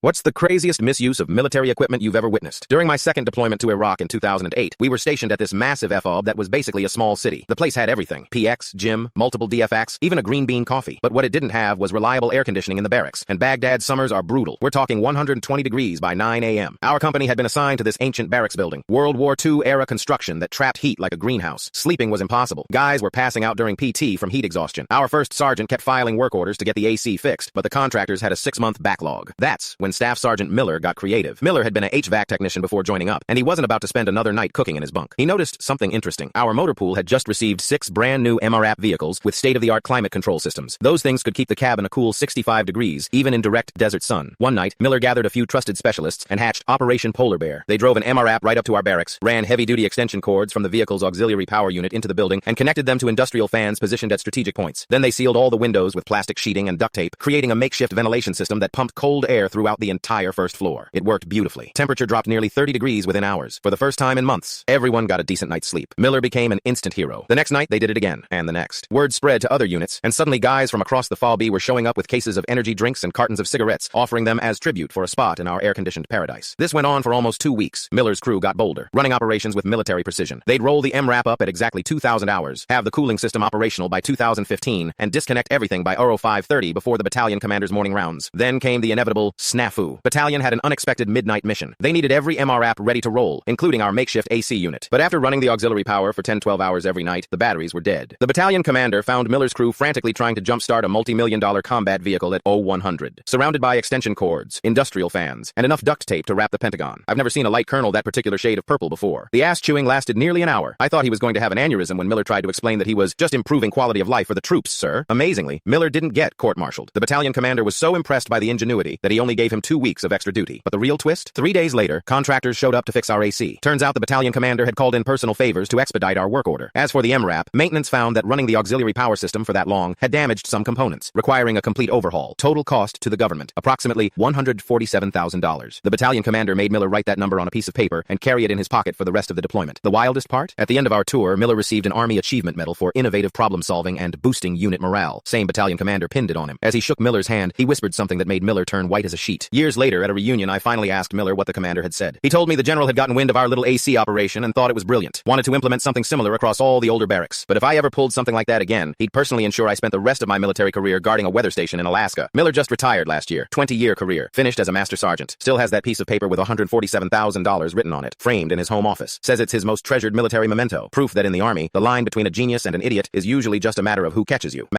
What's the craziest misuse of military equipment you've ever witnessed? During my second deployment to Iraq in 2008, we were stationed at this massive FOB that was basically a small city. The place had everything: PX, gym, multiple DFX, even a green bean coffee. But what it didn't have was reliable air conditioning in the barracks. And Baghdad's summers are brutal. We're talking 120 degrees by 9 a.m. Our company had been assigned to this ancient barracks building. World War II era construction that trapped heat like a greenhouse. Sleeping was impossible. Guys were passing out during PT from heat exhaustion. Our first sergeant kept filing work orders to get the AC fixed, but the contractors had a 6-month backlog. That's when Staff Sergeant Miller got creative. Miller had been an HVAC technician before joining up, and he wasn't about to spend another night cooking in his bunk. He noticed something interesting. Our motor pool had just received 6 brand new MRAP vehicles with state-of-the-art climate control systems. Those things could keep the cabin a cool 65 degrees, even in direct desert sun. One night, Miller gathered a few trusted specialists and hatched Operation Polar Bear. They drove an MRAP right up to our barracks, ran heavy-duty extension cords from the vehicle's auxiliary power unit into the building, and connected them to industrial fans positioned at strategic points. Then they sealed all the windows with plastic sheeting and duct tape, creating a makeshift ventilation system that pumped cold air throughout the entire first floor. It worked beautifully. Temperature dropped nearly 30 degrees within hours. For the first time in months, everyone got a decent night's sleep. Miller became an instant hero. The next night, they did it again, and the next. Word spread to other units, and suddenly guys from across the FOB were showing up with cases of energy drinks and cartons of cigarettes, offering them as tribute for a spot in our air-conditioned paradise. This went on for almost 2 weeks. Miller's crew got bolder, running operations with military precision. They'd roll the MRAP up at exactly 2,000 hours, have the cooling system operational by 2015, and disconnect everything by 0530 before the battalion commander's morning rounds. Then came the inevitable snafu. Battalion had an unexpected midnight mission. They needed every MRAP ready to roll, including our makeshift AC unit. But after running the auxiliary power for 10-12 hours every night, the batteries were dead. The battalion commander found Miller's crew frantically trying to jumpstart a multi-million-dollar combat vehicle at 0100, surrounded by extension cords, industrial fans, and enough duct tape to wrap the Pentagon. I've never seen a light colonel that particular shade of purple before. The ass-chewing lasted nearly an hour. I thought he was going to have an aneurysm when Miller tried to explain that he was just improving quality of life for the troops, sir. Amazingly, Miller didn't get court-martialed. The battalion commander was so impressed by the ingenuity that he only gave him 2 weeks of extra duty. But the real twist? 3 days later, contractors showed up to fix our AC. Turns out the battalion commander had called in personal favors to expedite our work order. As for the MRAP, maintenance found that running the auxiliary power system for that long had damaged some components, requiring a complete overhaul. Total cost to the government, approximately $147,000. The battalion commander made Miller write that number on a piece of paper and carry it in his pocket for the rest of the deployment. The wildest part? At the end of our tour, Miller received an Army Achievement Medal for innovative problem-solving and boosting unit morale. Same battalion commander pinned it on him. As he shook Miller's hand, he whispered something that made Miller turn white as a sheet. Years later, at a reunion, I finally asked Miller what the commander had said. He told me the general had gotten wind of our little AC operation and thought it was brilliant. Wanted to implement something similar across all the older barracks. But if I ever pulled something like that again, he'd personally ensure I spent the rest of my military career guarding a weather station in Alaska. Miller just retired last year. 20-year career. Finished as a master sergeant. Still has that piece of paper with $147,000 written on it, framed in his home office. Says it's his most treasured military memento. Proof that in the Army, the line between a genius and an idiot is usually just a matter of who catches you.